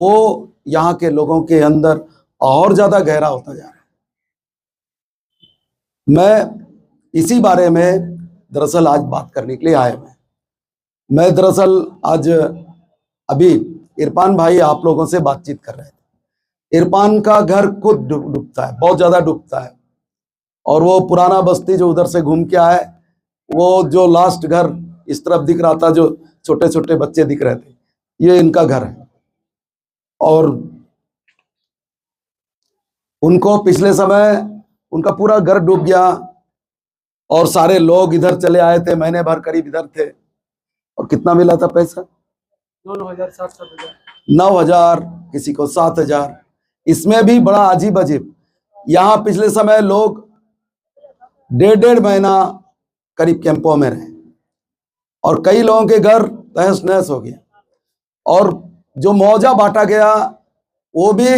वो यहाँ के लोगों के अंदर और ज्यादा गहरा होता जा रहा है। मैं इसी बारे में दरअसल आज बात करने के लिए आया हूं। मैं दरअसल आज अभी इरफान भाई आप लोगों से बातचीत कर रहे थे। इरफान का घर खुद डूबता है, बहुत ज्यादा डूबता है। और वो पुराना बस्ती जो उधर से घूम के आए, वो जो लास्ट घर इस तरफ दिख रहा था, जो छोटे छोटे बच्चे दिख रहे थे, ये इनका घर है। और उनको पिछले समय उनका पूरा घर डूब गया और सारे लोग इधर चले आए थे, महीने भर करीब इधर थे। और कितना मिला था पैसा? 9,000, किसी को 7,000। इसमें भी बड़ा अजीब अजीब, यहाँ पिछले समय लोग 1.5 महीना करीब कैंपों में रहे और कई लोगों के घर तहस नहस हो गया। और जो मुआवजा बांटा गया वो भी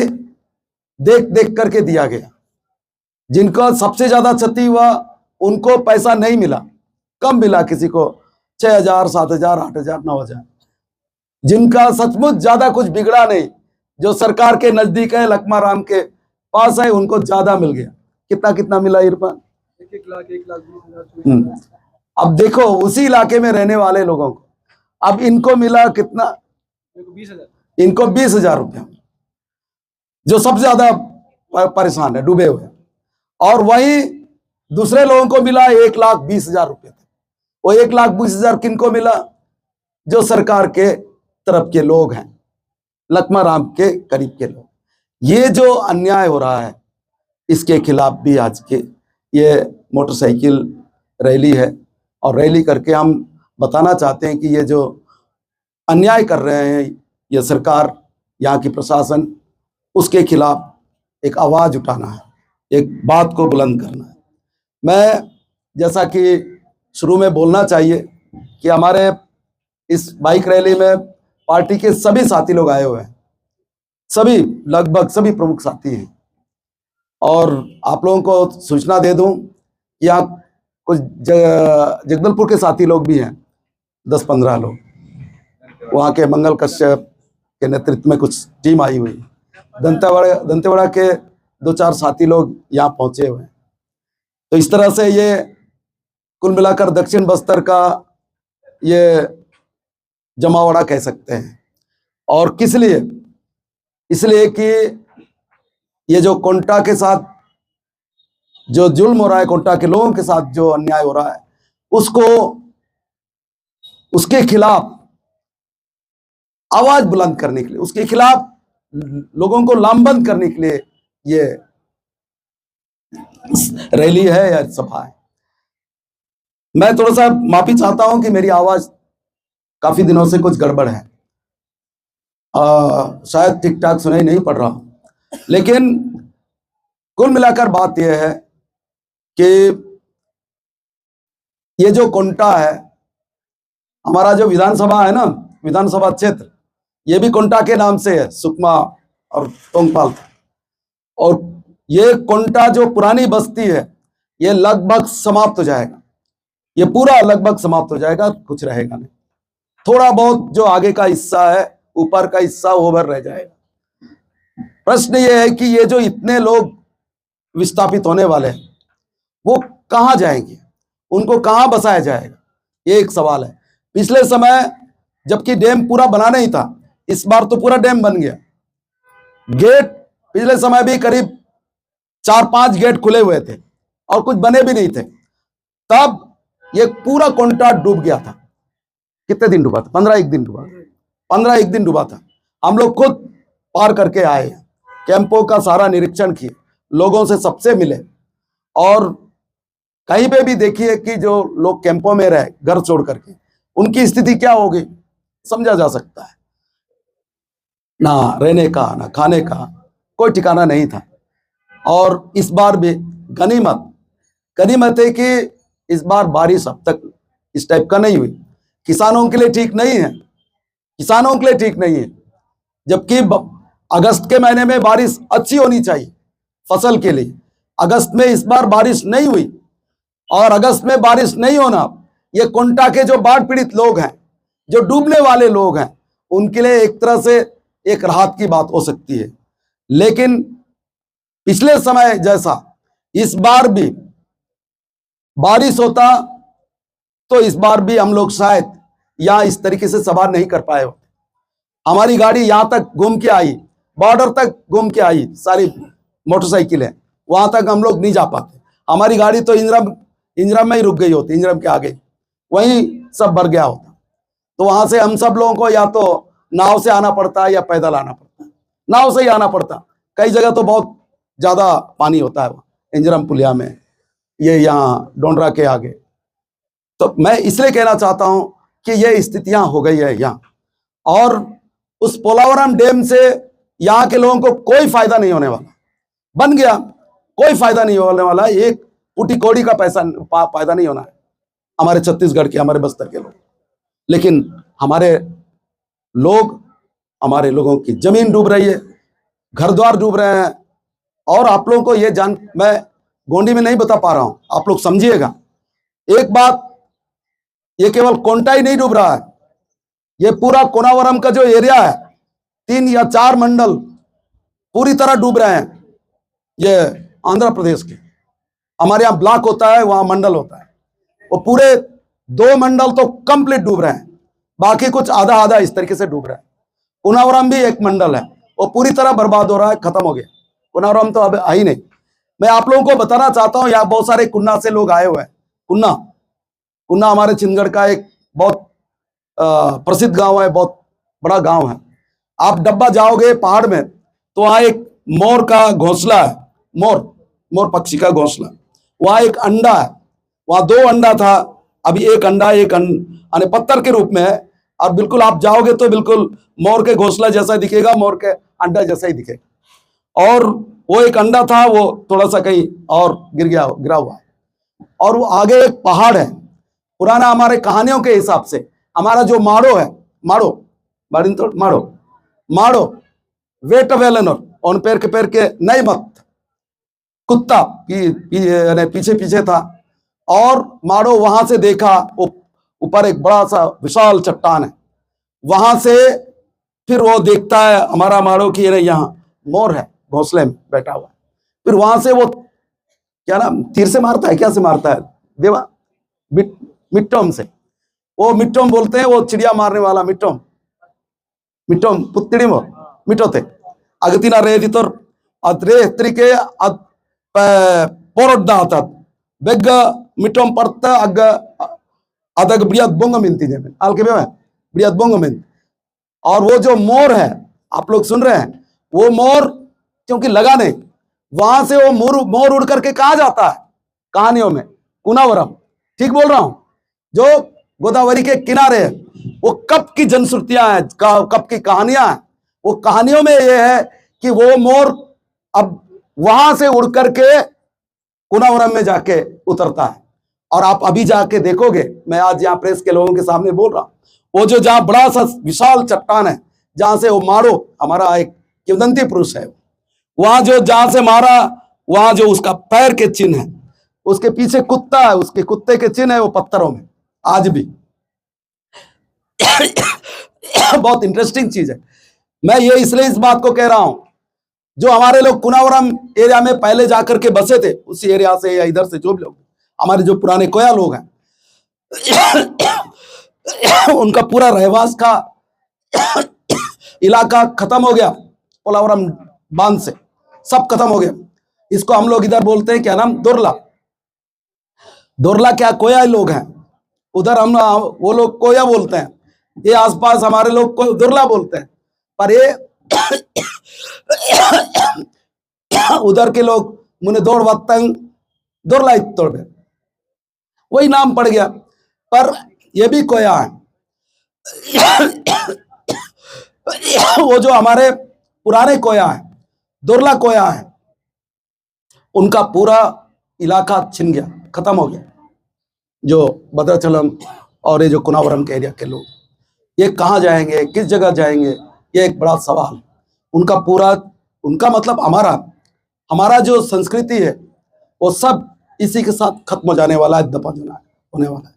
देख देख करके दिया गया। जिनका सबसे ज्यादा क्षति हुआ उनको पैसा नहीं मिला, कम मिला, किसी को 6,000, 7,000, 8,000, 9,000। जिनका सचमुच ज्यादा कुछ बिगड़ा नहीं, जो सरकार के नजदीक है, लखमा राम के पास है, उनको ज्यादा मिल गया। कितना कितना मिला इरफान? 1,00,000। अब देखो उसी इलाके में रहने वाले लोगों को, अब इनको मिला कितना? 20,000। इनको 20,000 रुपया, जो सबसे ज्यादा परेशान है, डूबे हुए। और वही दूसरे लोगों को मिला 1,20,000 रुपये। वो 1,20,000 किनको मिला? जो सरकार के तरफ के लोग हैं, लखमा राम के करीब के लोग। ये जो अन्याय हो रहा है, इसके खिलाफ भी आज के ये मोटरसाइकिल रैली है। और रैली करके हम बताना चाहते हैं कि ये जो अन्याय कर रहे हैं ये सरकार, यहाँ की प्रशासन, उसके खिलाफ एक आवाज उठाना है, एक बात को बुलंद करना है। मैं जैसा कि शुरू में बोलना चाहिए कि हमारे इस बाइक रैली में पार्टी के सभी साथी लोग आए हुए हैं, सभी, लगभग सभी प्रमुख साथी हैं। और आप लोगों को सूचना दे दूं कि यहाँ कुछ जगदलपुर के साथी लोग भी हैं, 10-15 लोग। वहाँ के मंगल कश्यप के नेतृत्व में कुछ टीम आई हुई। दंतेवाड़ा के 2-4 साथी लोग यहाँ पहुंचे हुए हैं। तो इस तरह से ये कुल मिलाकर दक्षिण बस्तर का ये जमावड़ा कह सकते हैं। और किस लिए? इसलिए कि ये जो कोंटा के साथ जो जुल्म हो रहा है, कोंटा के लोगों के साथ जो अन्याय हो रहा है, उसके खिलाफ आवाज बुलंद करने के लिए, उसके खिलाफ लोगों को लामबंद करने के लिए ये रैली है या सभा है। मैं थोड़ा सा माफी चाहता हूं कि मेरी आवाज काफी दिनों से कुछ गड़बड़ है, शायद ठीक ठाक सुनाई नहीं पड़ रहा, लेकिन कुल मिलाकर बात यह है कि ये जो कोंटा है, हमारा जो विधानसभा है ना, विधानसभा क्षेत्र, ये भी कोंटा के नाम से है, सुकमा और तोंगपाल। और ये कोंटा जो पुरानी बस्ती है, ये लगभग समाप्त हो जाएगा, ये पूरा लगभग समाप्त हो जाएगा, कुछ रहेगा नहीं। थोड़ा बहुत जो आगे का हिस्सा है, ऊपर का हिस्सा वो भर रह जाएगा। प्रश्न ये है कि ये जो इतने लोग विस्थापित होने वाले हैं, वो कहां जाएंगे, उनको कहां बसाया जाएगा, ये एक सवाल है। पिछले समय जबकि डैम पूरा बना नहीं था, इस बार तो पूरा डैम बन गया। गेट पिछले समय भी करीब 4-5 गेट खुले हुए थे और कुछ बने भी नहीं थे, तब ये पूरा कोंटा डूब गया था। कितने दिन डूबा था? 15-1 दिन डूबा, 15-1 दिन डूबा था। हम लोग खुद पार करके आए, कैंपों का सारा निरीक्षण किए, लोगों से सबसे मिले। और कहीं पे भी देखिए कि जो लोग कैंपों में रहे घर छोड़ करके, उनकी स्थिति क्या होगी समझा जा सकता है। ना रहने का, ना खाने का कोई ठिकाना नहीं था। और इस बार भी गनीमत है कि इस बार बारिश अब तक इस टाइप का नहीं हुई। किसानों के लिए ठीक नहीं है, किसानों के लिए ठीक नहीं है। जबकि अगस्त के महीने में बारिश अच्छी होनी चाहिए फसल के लिए। अगस्त में इस बार बारिश नहीं हुई, और अगस्त में बारिश नहीं होना, ये कोंटा के जो बाढ़ पीड़ित लोग हैं, जो डूबने वाले लोग हैं, उनके लिए एक तरह से एक राहत की बात हो सकती है। लेकिन पिछले समय जैसा इस बार भी बारिश होता तो इस बार भी हम लोग शायद यहां इस तरीके से सवार नहीं कर पाए होते। हमारी गाड़ी यहां तक घूम के आई, बॉर्डर तक घूम के आई, सारी मोटरसाइकिलें, वहां तक हम लोग नहीं जा पाते। हमारी गाड़ी तो इंजरम में ही रुक गई होती, इंजरम के आगे वहीं सब भर गया होता। तो वहां से हम सब लोगों को या तो नाव से आना पड़ता है या पैदल आना पड़ता है। नाव से ही आना पड़ता, कई जगह तो बहुत ज्यादा पानी होता है इंजरम पुलिया में, ये यहाँ डोंडरा के आगे। तो मैं इसलिए कहना चाहता हूं कि ये स्थितियां हो गई है यहाँ, और उस पोलावरम डैम से यहाँ के लोगों को कोई फायदा नहीं होने वाला। बन गया, कोई फायदा नहीं होने वाला, एक फूटी कौड़ी का फायदा नहीं होना है हमारे छत्तीसगढ़ के, हमारे बस्तर के लोग। लेकिन हमारे लोगों की जमीन डूब रही है, घर द्वार डूब रहे हैं। और आप लोगों को ये मैं गोंडी में नहीं बता पा रहा हूं, आप लोग समझिएगा एक बात, ये केवल कोंटा ही नहीं डूब रहा है, ये पूरा कोनावरम का जो एरिया है, 3 या 4 मंडल पूरी तरह डूब रहे हैं। ये आंध्र प्रदेश के, हमारे यहाँ ब्लॉक होता है, वहां मंडल होता है, वो पूरे 2 मंडल तो कंप्लीट डूब रहे हैं, बाकी कुछ आधा आधा इस तरीके से डूब रहा है। कुनावरम भी एक मंडल है, वो पूरी तरह बर्बाद हो रहा है, खत्म हो गया। कुनावरम तो अब है ही नहीं। मैं आप लोगों को बताना चाहता हूं, यहाँ बहुत सारे कुन्ना से लोग आए हुए हैं। कुन्ना हमारे छिंदगढ़ का एक बहुत प्रसिद्ध गांव है, बहुत बड़ा गांव है। आप डब्बा जाओगे पहाड़ में तो वहां एक मोर का घोंसला है, मोर पक्षी का घोंसला। वहां एक अंडा है, वहां 2 अंडा था, अभी एक अंडा पत्थर के रूप में है। और बिल्कुल आप जाओगे तो बिल्कुल मोर के घोंसला जैसा दिखेगा, मोर के अंडा जैसा ही दिखेगा। और वो एक अंडा था, वो थोड़ा सा कहीं और गिरा हुआ है। और वो आगे एक पहाड़ है, पुराना हमारे कहानियों के हिसाब से हमारा जो माड़ो है, माड़ो वेट वेलनर उन पैर के नहीं मत कुत्ता पीछे पीछे था। और माड़ो वहां से देखा, ऊपर एक बड़ा सा विशाल चट्टान है, वहां से फिर वो देखता है हमारा माड़ो की यहाँ मोर है, घोंसले में बैठा हुआ है। फिर वहां से वो क्या नाम तीर से मारता है, क्या से मारता है देवा, मिट्टोम से, वो मिट्टोम बोलते हैं, वो चिड़िया मारने वाला मिट्टोम पुत्तिड़ी मिटोते अगतिना रेदितोर अद्रे त्रिके पोरोड्डा आता बेग मिट्टोम पड़ता अदग ब्रियाद बोंग मिनती जेमें आलके में ब्रियाद बोंग मिन। और वो जो मोर है, आप लोग सुन रहे हैं, वो मोर क्योंकि लगा नहीं, वहां से वो मोर उड़ करके कहा जाता है कहानियों में, कुनावरम, ठीक बोल रहा हूं, जो गोदावरी के किनारे है। वो कब की जनश्रुतियां हैं, कब की कहानियां हैं। वो कहानियों में ये है कि वो मोर अब वहां से उड़ करके कुनावरम में जाके उतरता है। और आप अभी जाके देखोगे, मैं आज यहाँ प्रेस के लोगों के सामने बोल रहा हूं, वो जो जहां बड़ा सा विशाल चट्टान है, जहां से वो मारो हमारा एक किंवदंती पुरुष है, वहां जो जहां से मारा, वहां जो उसका पैर के चिन्ह है, उसके पीछे कुत्ता है, उसके कुत्ते के चिन्ह है वो पत्थरों में आज भी। बहुत इंटरेस्टिंग चीज है। मैं ये इसलिए इस बात को कह रहा हूं, जो हमारे लोग कुनावरम एरिया में पहले जाकर के बसे थे, उसी एरिया से या इधर से जो भी लोग, हमारे जो पुराने कोया लोग हैं, उनका पूरा रहवास का इलाका खत्म हो गया, पोलावरम बांध से सब खत्म हो गया। इसको हम लोग इधर बोलते हैं क्या नाम, दोरला क्या कोया लोग हैं, उधर हम वो लोग कोया बोलते हैं, ये आसपास हमारे लोग को दुर्ला बोलते हैं। पर ये उधर के लोग मुने दौड़ वत्तंग दुर्ला तोड़, वही नाम पड़ गया। पर ये भी कोया है। वो जो हमारे पुराने कोया है, दुर्ला कोया है, उनका पूरा इलाका छिन गया, खत्म हो गया। जो भद्राचलम और ये जो कुनावरम के एरिया के लोग, ये कहाँ जाएंगे, किस जगह जाएंगे, ये एक बड़ा सवाल। उनका मतलब हमारा जो संस्कृति है वो सब इसी के साथ खत्म हो जाने वाला है, दफा होने वाला है।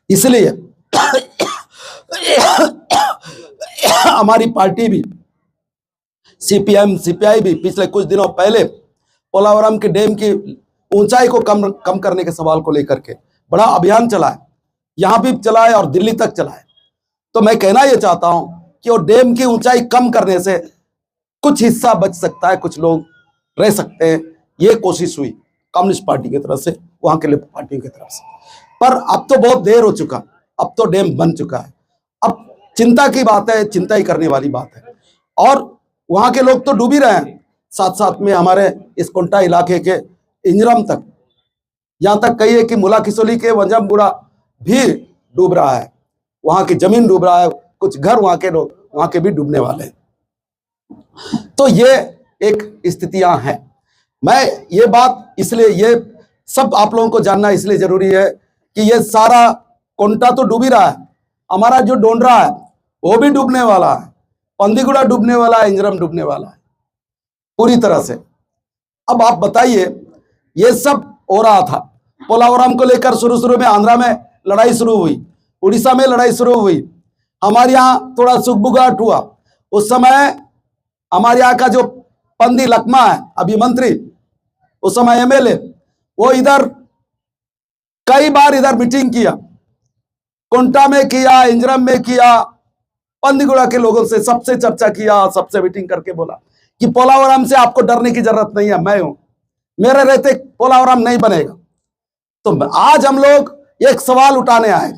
इसलिए हमारी पार्टी भी सीपीएम सीपीआई भी पिछले कुछ दिनों पहले पोलावरम के डैम की ऊंचाई को कम करने के सवाल को लेकर के बड़ा अभियान चलाए, यहां भी चलाए और दिल्ली तक चलाए। तो मैं कहना यह चाहता हूं कि वो डैम की ऊंचाई कम करने से कुछ हिस्सा बच सकता है, कुछ लोग रह सकते हैं। ये कोशिश हुई कम्युनिस्ट पार्टी की तरफ से, वहां के लिए पार्टियों की तरफ से, पर अब तो बहुत देर हो चुका, अब तो डैम बन चुका है। अब चिंता की बात है, चिंता ही करने वाली बात है। और वहां के लोग तो डूब ही रहे हैं, साथ साथ में हमारे इस कोंटा इलाके के इंजरम तक, यहां तक कहिए कि मुला किसोली के वंजमपुरा भी डूब रहा है, वहां की जमीन डूब रहा है, कुछ घर वहां के लोग वहां के भी डूबने वाले हैं। तो ये एक स्थितियां हैं। मैं ये बात इसलिए, ये सब आप लोगों को जानना इसलिए जरूरी है कि ये सारा कोंटा तो डूब ही रहा है, हमारा जो डोंडरा है वो भी डूबने वाला है, पंदीगुड़ा डूबने वाला है, इंजरम डूबने वाला है पूरी तरह से। अब आप बताइए, ये सब हो रहा था, पोलावरम को लेकर शुरू में आंध्रा में लड़ाई शुरू हुई, उड़ीसा में लड़ाई शुरू हुई, हमारे यहाँ थोड़ा सुखबुगाहट हुआ। उस समय हमारे यहाँ का जो पंदी लकमा है अभी मंत्री, उस समय एमएलए, वो इधर कई बार इधर मीटिंग किया, कोंटा में किया, इंजरम में किया, पंदीगुड़ा के लोगों से सबसे चर्चा किया, सबसे मीटिंग करके बोला कि पोलावरम से आपको डरने की जरूरत नहीं है, मैं हूं, मेरे रहते पोलावरम नहीं बनेगा। तो आज हम लोग एक सवाल उठाने आए,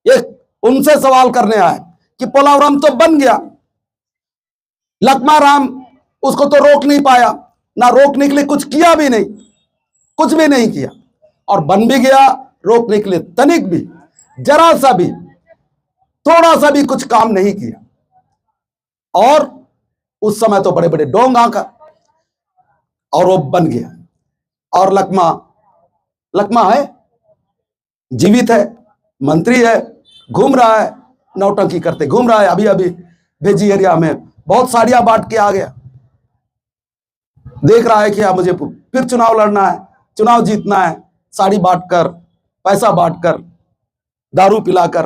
एक उनसे सवाल करने आए कि पोलावरम तो बन गया, लक्मा राम उसको तो रोक नहीं पाया, ना रोकने के लिए कुछ किया भी नहीं, कुछ भी नहीं किया, और बन भी गया, रोकने के लिए तनिक भी, जरा सा भी, थोड़ा सा भी कुछ काम नहीं किया। और उस समय तो बड़े बड़े डोंग आका, और वो बन गया। और लक्मा है, जीवित है, मंत्री है, घूम रहा है, नौटंकी करते घूम रहा है। अभी अभी भेजी एरिया में बहुत साड़ियां बांट के आ गया, देख रहा है कि मुझे फिर चुनाव लड़ना है, चुनाव जीतना है, साड़ी बांटकर, पैसा बांटकर, दारू पिलाकर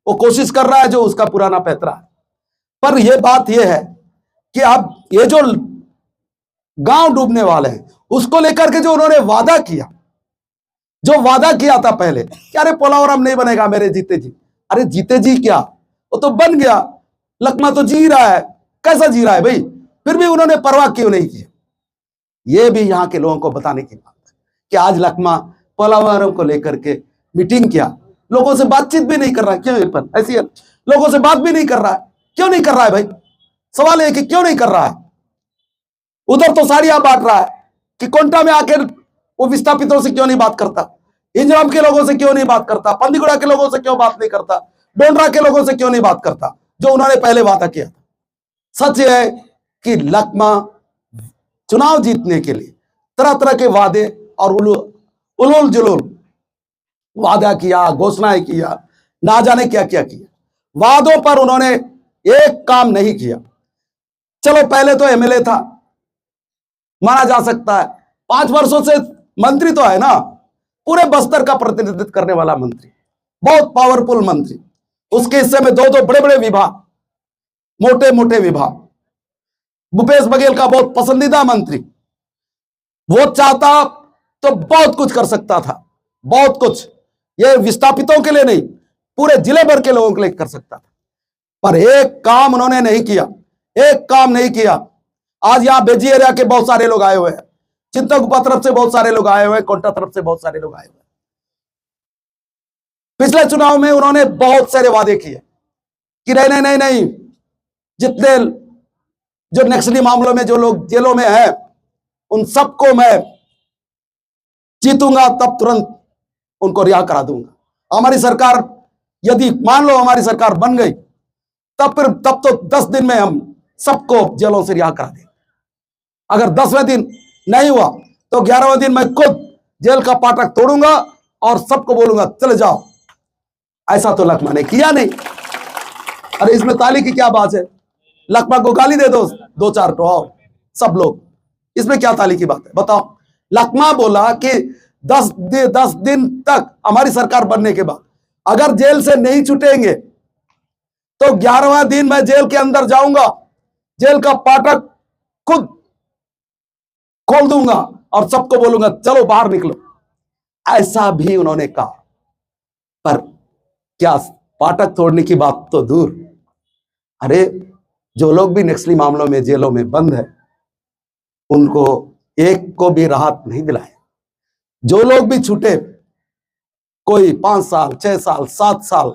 वो कोशिश कर रहा है, जो उसका पुराना पैतरा है। पर यह बात यह है कि अब ये जो गांव डूबने वाले हैं, उसको लेकर के जो उन्होंने वादा किया, जो वादा किया था पहले कि अरे पोलावरम नहीं बनेगा मेरे जीते जी, अरे जीते जी क्या, वो तो बन गया, लक्मा तो जी रहा है, कैसा जी रहा है भाई, फिर भी उन्होंने परवाह क्यों नहीं की। ये भी यहां के लोगों को बताने की बात है कि आज लक्मा पोलावरम को लेकर के मीटिंग किया, लोगों से बातचीत भी नहीं कर रहा है। क्यों पर ऐसी लोगों से बात भी नहीं कर रहा है, क्यों नहीं कर रहा है भाई, सवाल है कि क्यों नहीं कर रहा है। उधर तो साड़ियां बांट रहा है कि कोंटा में आकर वो विस्थापितों से क्यों नहीं बात करता, इंजरम के लोगों से क्यों नहीं बात करता, पंदीगुड़ा के लोगों से क्यों बात नहीं करता, डोंडरा के लोगों से क्यों नहीं बात करता, जो उन्होंने पहले वादा किया था। सच है कि लक्मा चुनाव जीतने के लिए तरह तरह के वादे और उलूल जुलूल वादा किया, घोषणाएं किया, ना जाने क्या क्या किया, वादों पर उन्होंने एक काम नहीं किया। चलो पहले तो एमएलए था, माना जा सकता है, 5 वर्षों से मंत्री तो है ना, पूरे बस्तर का प्रतिनिधित्व करने वाला मंत्री, बहुत पावरफुल मंत्री, उसके हिस्से में 2-2 बड़े बड़े विभाग, मोटे मोटे विभाग, भूपेश बघेल का बहुत पसंदीदा मंत्री, वो चाहता तो बहुत कुछ कर सकता था, बहुत कुछ, ये विस्थापितों के लिए नहीं, पूरे जिले भर के लोगों के लिए कर सकता था, पर एक काम उन्होंने नहीं किया, एक काम नहीं किया। आज यहां बेजी एरिया के बहुत सारे लोग आए हुए हैं, चिंतागुफा तरफ से बहुत सारे लोग आए हुए हैं, कोंटा तरफ से बहुत सारे लोग आए हुए हैं। पिछले चुनाव में उन्होंने बहुत सारे वादे किए कि नहीं, जितने जो नक्सली मामलों में जो लोग जेलों में हैं, उन सबको मैं जीतूंगा तब तुरंत उनको रिहा करा दूंगा। हमारी सरकार, यदि मान लो हमारी सरकार बन गई, तब तो 10 दिन में हम सबको जेलों से रिहा करा देंगे। अगर 10वें दिन नहीं हुआ तो 11वें दिन मैं खुद जेल का फाटक तोड़ूंगा और सबको बोलूंगा चले जाओ। ऐसा तो लक्मा ने किया नहीं। अरे इसमें ताली की क्या बात है, लक्मा को गाली दे दो 2-4 तो आओ सब लोग, इसमें क्या ताली की बात है बताओ। लक्मा बोला कि 10 दिन तक हमारी सरकार बनने के बाद अगर जेल से नहीं छूटेंगे तो 11वां दिन मैं जेल के अंदर जाऊंगा, जेल का फाटक खुद खोल दूंगा और सबको बोलूंगा चलो बाहर निकलो, ऐसा भी उन्होंने कहा। पर क्या फाटक तोड़ने की बात तो दूर, अरे जो लोग भी नक्सली मामलों में जेलों में बंद है उनको एक को भी राहत नहीं दिलाए। जो लोग भी छूटे, कोई 5 साल 6 साल 7 साल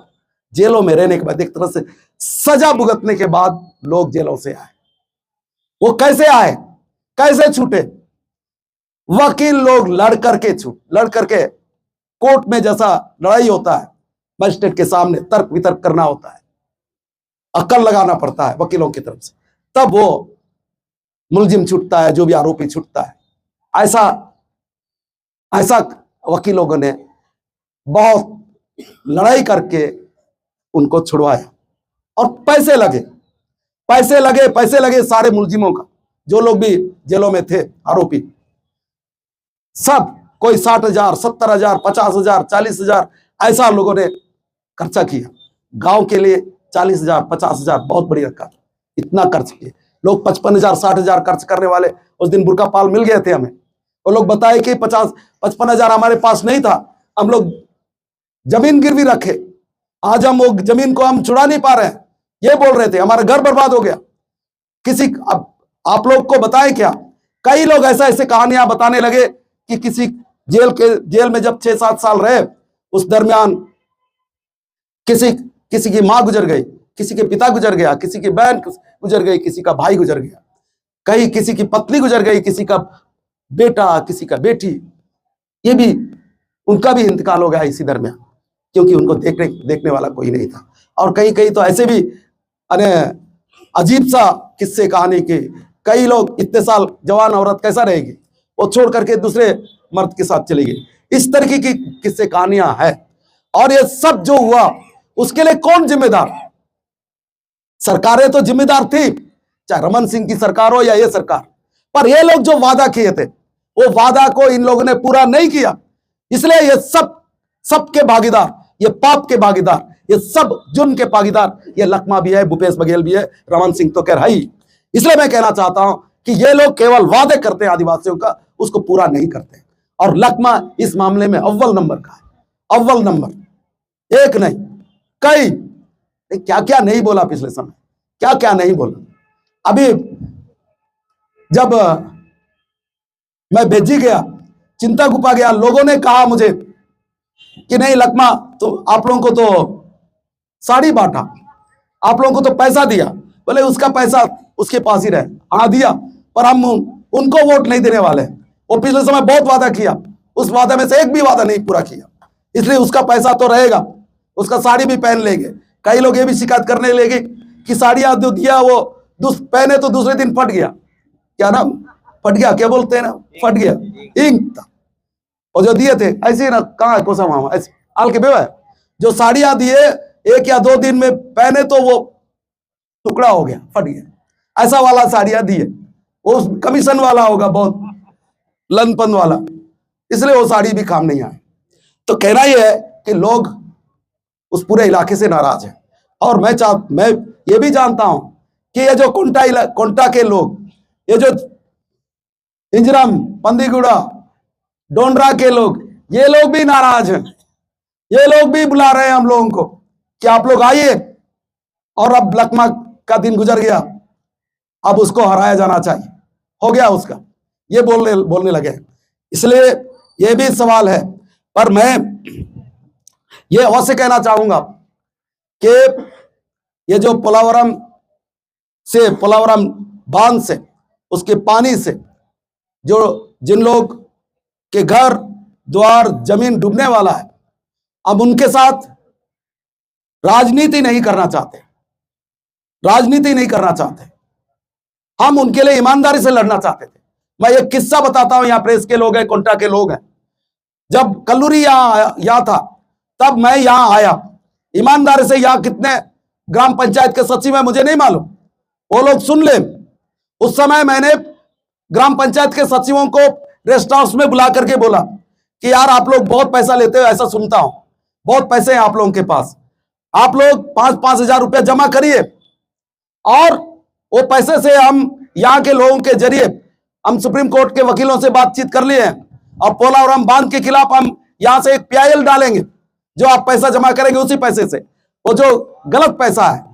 जेलों में रहने के बाद, एक तरह से सजा भुगतने के बाद लोग जेलों से आए। वो कैसे आए, कैसे छूटे? वकील लोग लड़ करके कोर्ट में जैसा लड़ाई होता है, मजिस्ट्रेट के सामने तर्क वितर्क करना होता है, अक्ल लगाना पड़ता है वकीलों की तरफ से, तब वो मुलजिम छूटता है, जो भी आरोपी छूटता है। ऐसा वकील लोगों ने बहुत लड़ाई करके उनको छुड़वाया। और पैसे लगे सारे मुलजिमों का, जो लोग भी जेलों में थे आरोपी, सब कोई 60,000 70,000 50,000 40,000 ऐसा लोगों ने खर्चा किया। गांव के लिए 40,000 50,000 बहुत बड़ी रकम, इतना खर्च किए लोग। 55,000 60,000 खर्च करने वाले उस दिन बुरका पाल मिल गए थे हमें। वो लोग बताए कि 55,000 हमारे पास नहीं था, हम लोग जमीन गिरवी रखे, आज हम वो जमीन को हम छुड़ा नहीं पा रहे हैं, ये बोल रहे थे, हमारा घर बर्बाद हो गया। अब आप लोग को बताएं क्या, कई लोग ऐसे कहानियां बताने लगे कि किसी जेल में जब 6-7 साल रहे, उस दरमियान किसी की मां गुजर गई, किसी के पिता गुजर गया, किसी की बहन गुजर गई, किसी का भाई गुजर गया, कहीं किसी की पत्नी गुजर गई, किसी का बेटा, किसी का बेटी, ये भी उनका भी इंतकाल हो गया इसी दरमियान, क्योंकि उनको देखने वाला कोई नहीं था। और कहीं तो ऐसे भी अजीब सा किस्से कहानी के, कई लोग इतने साल जवान औरत कैसा रहेगी, वो छोड़ करके दूसरे मर्द के साथ चली गई। इस तरीके की किस्से कहानियां हैं। और ये सब जो हुआ उसके लिए कौन जिम्मेदार? सरकारें तो जिम्मेदार थी, चाहे रमन सिंह की सरकार हो या ये सरकार, पर ये लोग जो वादा किए थे वो वादा को इन लोगों ने पूरा नहीं किया। इसलिए ये सब के भागीदार, ये पाप के भागीदार, ये सब जुर्म के भागीदार, ये लखमा भी है, भूपेश बघेल भी है, रमन सिंह तो कह रहा ही। इसलिए मैं कहना चाहता हूं कि ये लोग केवल वादे करते हैं आदिवासियों का, उसको पूरा नहीं करते। और लखमा इस मामले में अव्वल नंबर का है, अव्वल नंबर, एक नहीं कई। क्या क्या नहीं बोला पिछले समय, क्या क्या नहीं बोला। अभी जब मैं भेजी गया, चिंता गुफा गया, लोगों ने कहा मुझे कि नहीं लखमा, तो आप लोगों को तो साड़ी बांटा, आप लोगों को तो पैसा दिया, बोले उसका पैसा उसके पास ही रहे, हाँ दिया, पर हम उनको वोट नहीं देने वाले। वो पिछले समय बहुत वादा किया, उस वादा में से एक भी वादा नहीं पूरा किया, इसलिए उसका पैसा तो रहेगा, उसका साड़ी भी पहन लेंगे। कई लोग ये भी शिकायत करने लगे कि साड़ियां जो दिया वो पहने तो दूसरे दिन फट गया, क्या नाम फट गया, क्या बोलते हैं ना, फट गया, इंक था। और जो दिए थे ऐसे ही ना, कहाँ है कोसा मामा, ऐसे आल के बेवा, जो साड़ियां दिए 1 या 2 दिन में पहने तो वो टुकड़ा हो गया, फट गया, ऐसा वाला साड़ियां दिए। वो कमीशन वाला होगा, बहुत लनपन वाला, इसलिए वो साड़ी भी काम नहीं आए। तो कहना यह है कि लोग उस पूरे इलाके से नाराज हैं। और मैं ये भी जानता हूं कि ये जो कोंटा के लोग, ये जो इंजरम पंदीगुड़ा डोंडरा के लोग, ये लोग भी नाराज हैं। ये लोग भी बुला रहे हैं हम लोगों को कि आप लोग आइए, और अब लखमा का दिन गुजर गया, अब उसको हराया जाना चाहिए, हो गया उसका, ये बोलने लगे। इसलिए ये भी सवाल है। पर मैं ये अवश्य कहना चाहूंगा कि ये जो पोलावरम बांध से, उसके पानी से जो जिन लोग के घर द्वार जमीन डूबने वाला है, अब उनके साथ राजनीति नहीं करना चाहते, हम उनके लिए ईमानदारी से लड़ना चाहते थे। मैं एक किस्सा बताता हूं, यहां प्रेस के लोग हैं, कोंटा के लोग हैं। जब कल्लूरी यहां था, तब मैं यहां आया, ईमानदारी से। यहां कितने ग्राम पंचायत के सचिव हैं मुझे नहीं मालूम, वो लोग सुन ले। उस समय मैंने ग्राम पंचायत के सचिवों को रेस्ट हाउस में बुला करके बोला कि यार आप लोग बहुत पैसा लेते हो, ऐसा सुनता हूं, बहुत पैसे हैं आप लोगों के पास, आप लोग 5-5 हजार रुपया जमा करिए, और वो पैसे से हम यहाँ के लोगों के जरिए हम सुप्रीम कोर्ट के वकीलों से बातचीत कर लिए हैं और पोलावरम बांध के खिलाफ हम यहां से एक पीआईएल डालेंगे। जो आप पैसा जमा करेंगे उसी पैसे से, वो जो गलत पैसा है,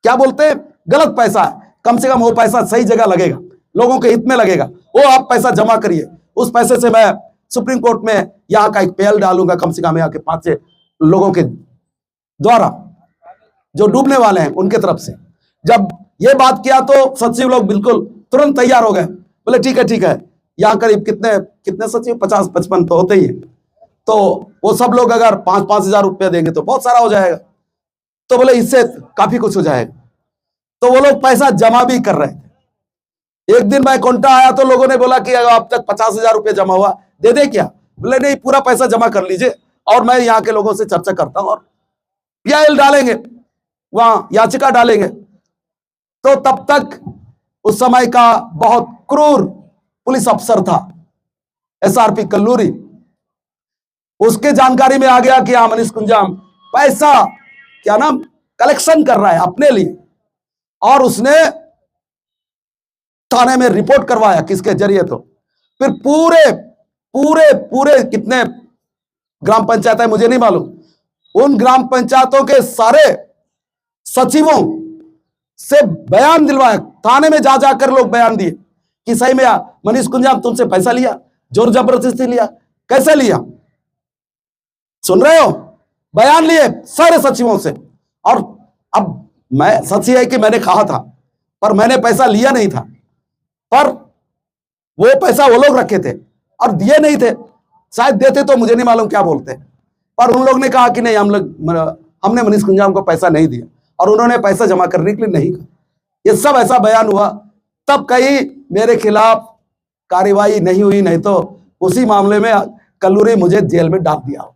क्या बोलते हैं, गलत पैसा है, कम से कम वो पैसा सही जगह लगेगा, लोगों के हित में लगेगा, वो आप पैसा जमा करिए। उस पैसे से मैं सुप्रीम कोर्ट में यहाँ का एक पीएल डालूंगा, कम से कम यहाँ के 5 लोगों के द्वारा जो डूबने वाले हैं उनके तरफ से। जब ये बात किया तो सचिव लोग बिल्कुल तुरंत तैयार हो गए, बोले ठीक है ठीक है। यहाँ करीब कितने सचिव, 50-55 तो होते ही है, तो वो सब लोग अगर 5-5 हजार रुपया देंगे तो बहुत सारा हो जाएगा, तो बोले इससे काफी कुछ हो जाएगा। तो वो लोग पैसा जमा भी कर रहे थे। एक दिन मैं कोंटा आया तो लोगों ने बोला कि अब तक 50 हजार रुपया जमा हुआ, दे दे क्या? बोले नहीं, पूरा पैसा जमा कर लीजिए और मैं यहाँ के लोगों से चर्चा करता हूं और पीआईएल डालेंगे, वहां याचिका डालेंगे। तो तब तक उस समय का बहुत क्रूर पुलिस अफसर था एसआरपी कल्लूरी, उसके जानकारी में आ गया कि हाँ मनीष कुंजाम पैसा क्या नाम कलेक्शन कर रहा है अपने लिए, और उसने थाने में रिपोर्ट करवाया। किसके जरिए? तो फिर पूरे पूरे पूरे कितने ग्राम पंचायत है मुझे नहीं मालूम, उन ग्राम पंचायतों के सारे सचिवों से बयान दिलवाया, थाने में जा जाकर लोग बयान दिए कि सही में मनीष कुंजाम तुमसे पैसा लिया, जोर जबरदस्ती लिया, कैसे लिया? सुन रहे हो? बयान लिए सारे सचिवों से। और अब मैं, सच है कि मैंने कहा था पर मैंने पैसा लिया नहीं था, पर वो पैसा वो लोग रखे थे और दिए नहीं थे, शायद देते तो मुझे नहीं मालूम क्या बोलते, पर उन लोग ने कहा कि नहीं हमने मनीष कुंजाम को पैसा नहीं दिया और उन्होंने पैसा जमा करने के लिए नहीं कहा। ये सब ऐसा बयान हुआ, तब कहीं मेरे खिलाफ कार्रवाई नहीं हुई, नहीं तो उसी मामले में कल्लूरी मुझे जेल में डाल दिया होता।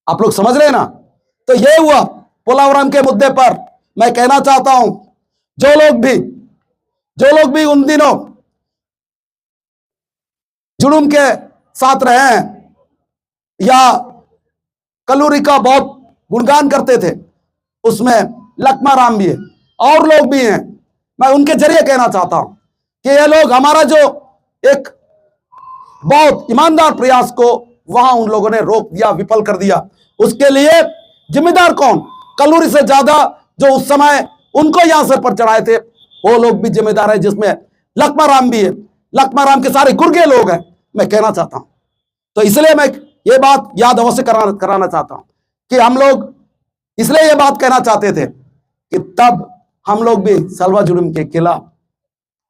आप लोग समझ रहे हैं ना? तो ये हुआ पोलावरम के मुद्दे पर। मैं कहना चाहता हूं, जो लोग भी उन दिनों जुलूम के साथ रहे हैं या कल्लूरी का बहुत गुणगान करते थे, उसमें लक्ष्मा राम भी है और लोग भी हैं, मैं उनके जरिए कहना चाहता हूं कि ये लोग हमारा जो एक बहुत ईमानदार प्रयास को वहां उन लोगों ने रोक दिया, विफल कर दिया। उसके लिए जिम्मेदार कौन? कल्लूरी से ज्यादा जो उस समय उनको यहां सर पर चढ़ाए थे वो लोग भी जिम्मेदार है, जिसमें लक्ष्मा राम भी है। लक्ष्मा राम के सारे गुर्गे लोग हैं, मैं कहना चाहता हूं। तो इसलिए मैं ये बात याद अवश्य कराना चाहता हूं कि हम लोग इसलिए ये बात कहना चाहते थे कि तब हम लोग भी सलवा जुर्म के खिलाफ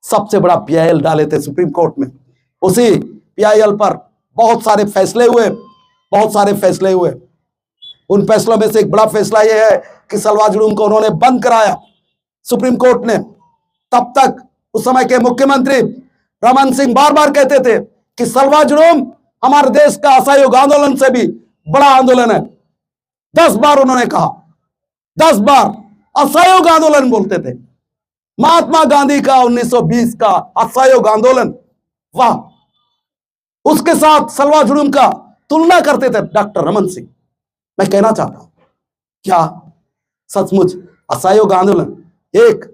सबसे बड़ा पीआईएल डाले थे सुप्रीम कोर्ट में। उसी पीआईएल पर बहुत सारे फैसले हुए। उन फैसलों में से एक बड़ा फैसला यह है कि सलवा जुर्म को उन्होंने बंद कराया सुप्रीम कोर्ट ने। तब तक उस समय के मुख्यमंत्री रमन सिंह बार बार कहते थे कि सलवा जुर्म हमारे देश का असहयोग आंदोलन से भी बड़ा आंदोलन है। 10 बार उन्होंने कहा, 10 बार असहयोग आंदोलन बोलते थे। महात्मा गांधी का 1920 का असहयोग आंदोलन, वाह, उसके साथ सलवा जुर्म का तुलना करते थे डॉक्टर रमन सिंह। मैं कहना चाहता हूं, क्या सचमुच असहयोग आंदोलन एक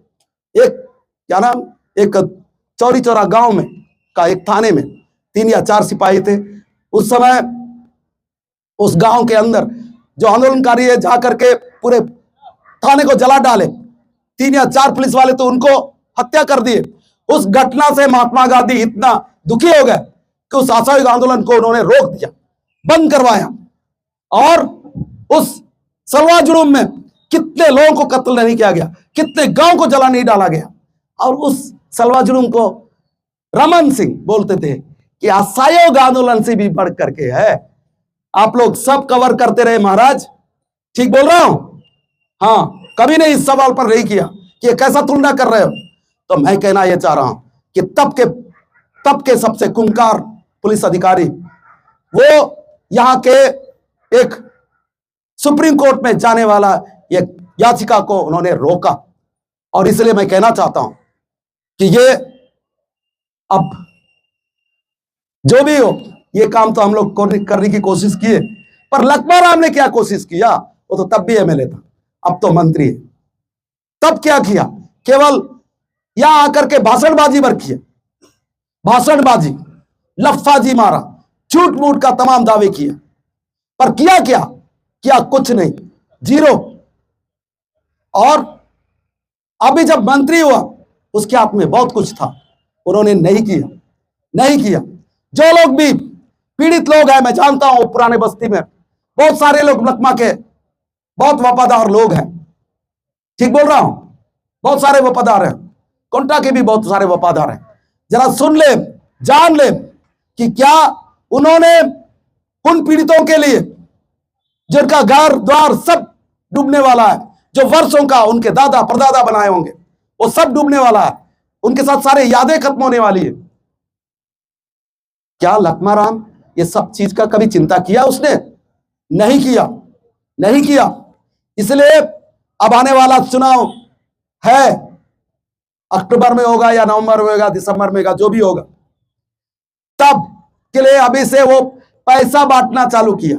क्या नाम, एक चौरी चौरा गांव में का एक थाने में 3 या 4 सिपाही थे उस समय। उस गांव के अंदर जो आंदोलनकारी है जाकर के पूरे थाने को जला डाले, 3 या 4 पुलिस वाले तो उनको हत्या कर दिए। उस घटना से महात्मा गांधी इतना दुखी हो गए कि उस असहयोग आंदोलन को उन्होंने रोक दिया, बंद करवाया। और उस सलवा जुर्म में कितने लोगों को कत्ल नहीं किया गया, कितने गांव को जला नहीं डाला गया। और उस सलवा जुर्म को रमन सिंह बोलते थे कि असहयोग आंदोलन से भी बढ़ करके है। आप लोग सब कवर करते रहे महाराज, ठीक बोल रहा हूं? हाँ, कभी नहीं इस सवाल पर नहीं किया कि ये कैसा तुलना कर रहे हो। तो मैं कहना यह चाह रहा हूं कि तब के सबसे खूंखार पुलिस अधिकारी वो यहां के एक सुप्रीम कोर्ट में जाने वाला एक याचिका को उन्होंने रोका। और इसलिए मैं कहना चाहता हूं कि ये अब जो भी हो, ये काम तो हम लोग करने की कोशिश किए, पर लक्ष्मा राम ने क्या कोशिश किया? वो तो तब भी एमएलए था, अब तो मंत्री है। तब क्या किया? केवल यहां आकर के भाषणबाजी बरखी है, भाषणबाजी, लफ्फाजी मारा, झूठ मूठ का तमाम दावे किए, पर किया क्या? किया कुछ नहीं, जीरो। और अभी जब मंत्री हुआ उसके हाथ में बहुत कुछ था, उन्होंने नहीं किया, नहीं किया। जो लोग भी पीड़ित लोग हैं, मैं जानता हूं पुराने बस्ती में बहुत सारे लोग लकमा के बहुत वफादार लोग हैं, ठीक बोल रहा हूं, बहुत सारे वफादार हैं, कोंटा के भी बहुत सारे वफादार हैं। जरा सुन ले, जान ले कि क्या उन्होंने उन पीड़ितों के लिए जिनका घर द्वार सब डूबने वाला है, जो वर्षों का उनके दादा परदादा बनाए होंगे, वो सब डूबने वाला है, उनके साथ सारे यादें खत्म होने वाली है। क्या लखमा राम ये सब चीज का कभी चिंता किया उसने? नहीं किया, नहीं किया। इसलिए अब आने वाला चुनाव है, अक्टूबर में होगा या नवंबर में होगा, दिसंबर में होगा, जो भी होगा, तब के लिए अभी से वो पैसा बांटना चालू किया।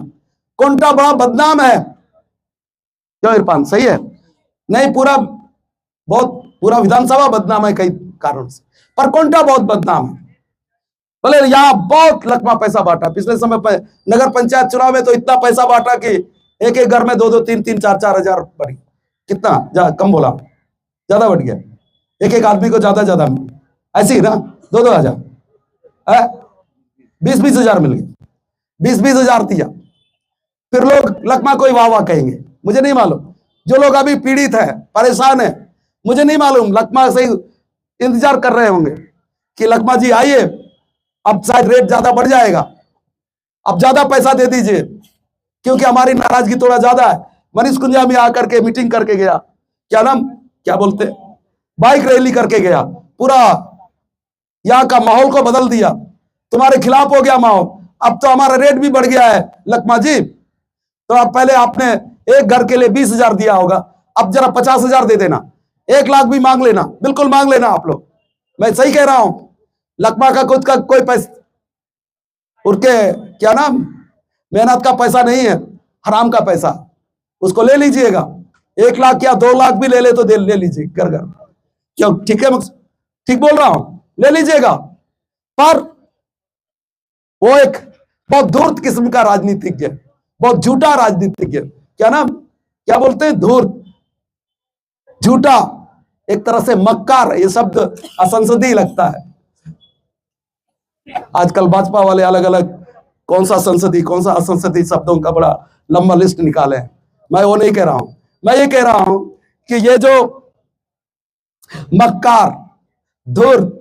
कोंटा बड़ा बदनाम है, क्यों इरफान? सही है? नहीं, पूरा विधानसभा बदनाम है कई कारणों से, पर कोंटा बहुत बदनाम है। भले यहां बहुत लकमा पैसा बांटा, पिछले समय पर नगर पंचायत चुनाव में तो इतना पैसा बांटा कि एक एक घर में 2-2, 3-3, 4-4 हजार बढ़ी। कितना कम बोला, ज्यादा बढ़ गया, एक एक आदमी को ज्यादा ऐसे ही ना, 2-2 हजार, 20-20 हजार मिल गए, 20-20 हजार दिया। फिर लोग लकमा को ही वाह वाह कहेंगे, मुझे नहीं मालूम। जो लोग अभी पीड़ित है, परेशान है, मुझे नहीं मालूम, लकमा से इंतजार कर रहे होंगे कि लकमा जी आइए, अब शायद रेट ज्यादा बढ़ जाएगा, अब ज्यादा पैसा दे दीजिए, क्योंकि हमारी नाराजगी थोड़ा ज्यादा है। मनीष कुंजा में आकर के मीटिंग करके गया, क्या बोलते, बाइक रैली करके गया, पूरा यहां का माहौल को बदल दिया, तुम्हारे खिलाफ हो गया माहौल, अब तो हमारा रेट भी बढ़ गया है लकमा जी। तो अब पहले आपने एक घर के लिए 20 हजार दिया होगा, अब जरा 50 हजार दे देना, 1 लाख भी मांग लेना, बिल्कुल मांग लेना आप लोग, मैं सही कह रहा हूं। लकमा का खुद का कोई पैसा, उनके मेहनत का पैसा नहीं है, हराम का पैसा, उसको ले लीजिएगा, 1 लाख या 2 लाख भी ले ले तो ले लीजिए घर घर, क्यों? ठीक है, ठीक बोल रहा हूं, ले लीजिएगा। पर वो एक बहुत धूर्त किस्म का राजनीतिज्ञ है, बहुत झूठा राजनीतिज्ञ, क्या बोलते हैं, धूर्त, झूठा, एक तरह से मक्कार। ये शब्द असंसदीय लगता है। आजकल भाजपा वाले अलग अलग कौन सा संसदीय कौन सा असंसदीय शब्दों का बड़ा लंबा लिस्ट निकाले हैं। मैं वो नहीं कह रहा हूं, मैं ये कह रहा हूं कि ये जो मक्कार, धूर्त,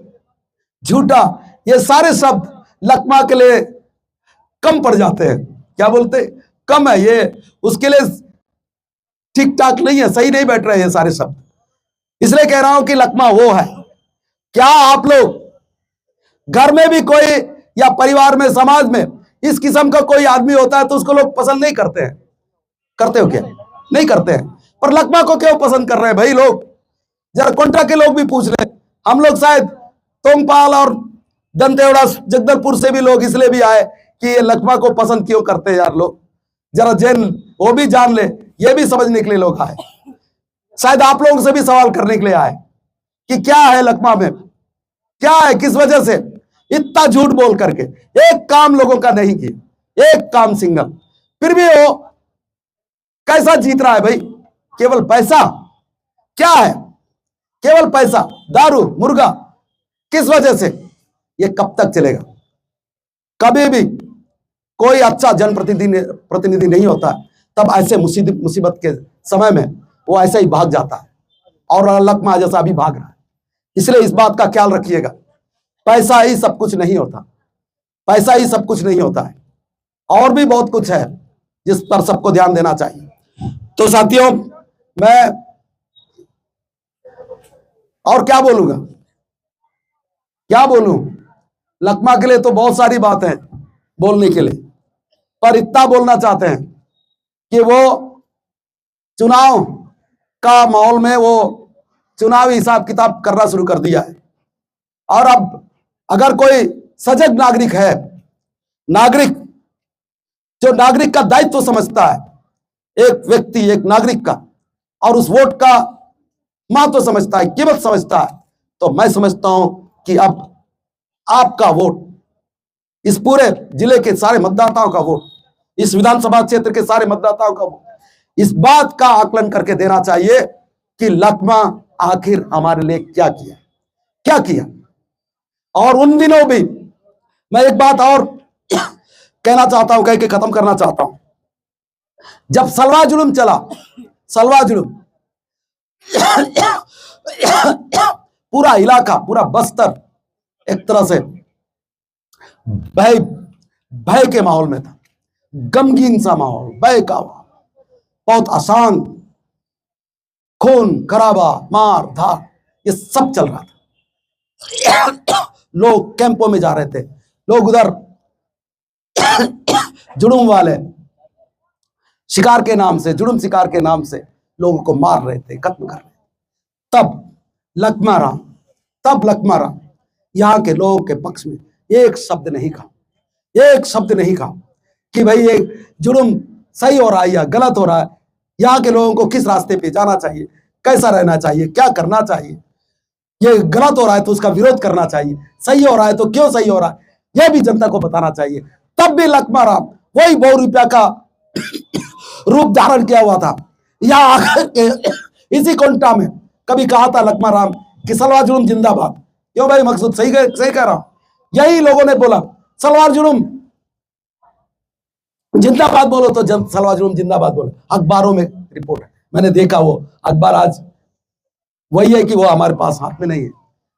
झूठा, ये सारे शब्द लकमा के लिए कम पड़ जाते हैं। क्या बोलते, कम है, ये उसके लिए ठीक ठाक नहीं है, सही नहीं बैठ रहे ये सारे शब्द। इसलिए कह रहा हूं कि लकमा वो है। क्या आप लोग घर में भी कोई या परिवार में, समाज में इस किस्म का कोई आदमी होता है तो उसको लोग पसंद नहीं करते हैं? करते हो क्या? नहीं करते हैं। पर लकमा को क्यों पसंद कर रहे हैं भाई लोग? जरा कोंटा के लोग भी पूछ रहे, हम लोग शायद तोंगपाल और दंतेवाड़ा जगदलपुर से भी लोग इसलिए भी आए कि ये लकमा को पसंद क्यों करते हैं यार लोग, जरा वो भी जान ले, ये भी समझने के लिए लोग आए। शायद आप लोगों से भी सवाल करने के लिए आए कि क्या है लकमा में, क्या है, किस वजह से इतना झूठ बोल करके एक काम लोगों का नहीं किया, एक काम सिंगल, फिर भी वो कैसा जीत रहा है भाई? केवल पैसा। क्या है? केवल पैसा, दारू, मुर्गा। किस वजह से? ये कब तक चलेगा? कभी भी कोई अच्छा जनप्रतिनिधि नहीं होता, तब ऐसे मुसीबत के समय में वो ऐसे ही भाग जाता है, और लकमा जैसा भी भाग रहा है। इसलिए इस बात का ख्याल रखिएगा, पैसा ही सब कुछ नहीं होता, पैसा ही सब कुछ नहीं होता है, और भी बहुत कुछ है जिस पर सबको ध्यान देना चाहिए। तो साथियों, मैं और क्या बोलूंगा, क्या बोलूं? लकमा के लिए तो बहुत सारी बातें हैं बोलने के लिए, पर इतना बोलना चाहते हैं कि वो चुनाव का माहौल में वो चुनावी हिसाब किताब करना शुरू कर दिया है। और अब अगर कोई सजग नागरिक है, नागरिक जो नागरिक का दायित्व समझता है, एक व्यक्ति, एक नागरिक का, और उस वोट का महत्व समझता है, कीमत समझता है, तो मैं समझता हूं कि अब आपका वोट, इस पूरे जिले के सारे मतदाताओं का वोट, इस विधानसभा क्षेत्र के सारे मतदाताओं का वोट इस बात का आकलन करके देना चाहिए कि लकमा आखिर हमारे लिए क्या किया, क्या किया। और उन दिनों भी मैं एक बात और कहना चाहता हूं, कह के खत्म करना चाहता हूं। जब सलवा जुल्म चला, सलवा जुल्म पूरा इलाका, पूरा बस्तर एक तरह से भय भय के माहौल में था, गमगीन सा माहौल, भय का माहौल, बहुत आसान, खून खराबा, मार धार, ये सब चल रहा था। लोग कैंपों में जा रहे थे, लोग उधर जुड़ुम वाले शिकार के नाम से, जुड़ुम शिकार के नाम से लोगों को मार रहे थे, खत्म कर रहे थे। तब लक्ष्मा राम यहां के लोगों के पक्ष में एक शब्द नहीं कहा, एक शब्द नहीं कहा कि भाई ये जुर्म सही हो रहा है या गलत हो रहा है, यहाँ के लोगों को किस रास्ते पे जाना चाहिए, कैसा रहना चाहिए, क्या करना चाहिए, ये गलत हो रहा है तो उसका विरोध करना चाहिए, सही हो रहा है तो क्यों सही हो रहा है, यह भी जनता को बताना चाहिए। तब भी लक्ष्मा राम वही ₹100 का रूप धारण किया हुआ था। यहाँ आकर के इसी कोंटा में कभी कहा था लक्ष्मा राम कि सलवार जुल्म जिंदाबाद। क्यों भाई मकसूद, सही कह रहा हूं। यही लोगों ने बोला सलवार जुल्म जिंदाबाद बोलो, तो सलवार जुल्म जिंदाबाद बोलो। अखबारों में रिपोर्ट है, मैंने देखा, वो अखबार आज वही है कि वो हमारे पास हाथ में नहीं है,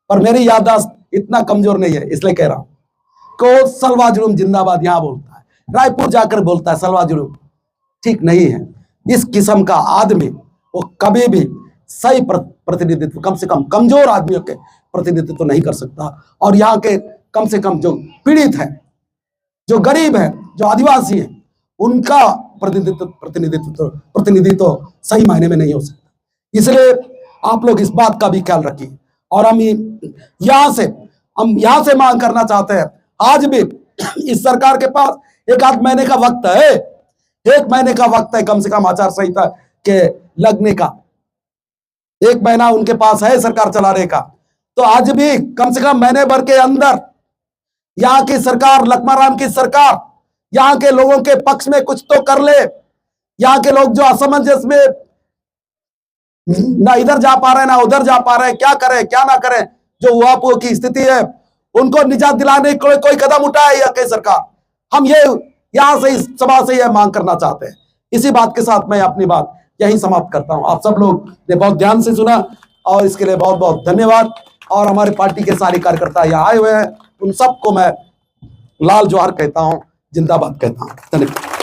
पर मेरी याददाश्त इतना कमजोर नहीं है, इसलिए कह रहा हूं को सलवार जुल्म जिंदाबाद यहां बोलता है, रायपुर जाकर बोलता है सलवार जुल्म, ठीक नहीं है। इस किस्म का आदमी वो कभी भी सही प्रतिनिधित्व, कम से कम कमजोर आदमियों के प्रतिनिधित्व तो नहीं कर सकता। और यहाँ के कम से कम जो पीड़ित है, जो गरीब है, जो आदिवासी है, उनका प्रतिनिधित्व तो सही मायने में नहीं हो सकता। इसलिए आप लोग इस बात का भी ख्याल रखिए। और हम यहाँ से मांग करना चाहते हैं, आज भी इस सरकार के पास 1 महीने का वक्त है, 1 महीने का वक्त है कम से कम आचार संहिता के लगने का। 1 महीना उनके पास है सरकार चलाने का, तो आज भी कम से कम महीने भर के अंदर यहाँ की सरकार, लक्ष्मा राम की सरकार, यहाँ के लोगों के पक्ष में कुछ तो कर ले। यहाँ के लोग जो असमंजस में ना इधर जा पा रहे ना उधर जा पा रहे, क्या करें क्या ना करें, जो हुआ की स्थिति है, उनको निजात दिलाने के कोई कदम उठाए या कई सरकार। हम ये यहां से, इस सभा से यह मांग करना चाहते हैं। इसी बात के साथ मैं अपनी बात यही समाप्त करता हूं। आप सब लोग ने बहुत ध्यान से सुना और इसके लिए बहुत बहुत धन्यवाद। और हमारे पार्टी के सारे कार्यकर्ता यहाँ आए हुए हैं, उन सबको मैं लाल जोहार कहता हूं, जिंदाबाद कहता हूं। धन्यवाद।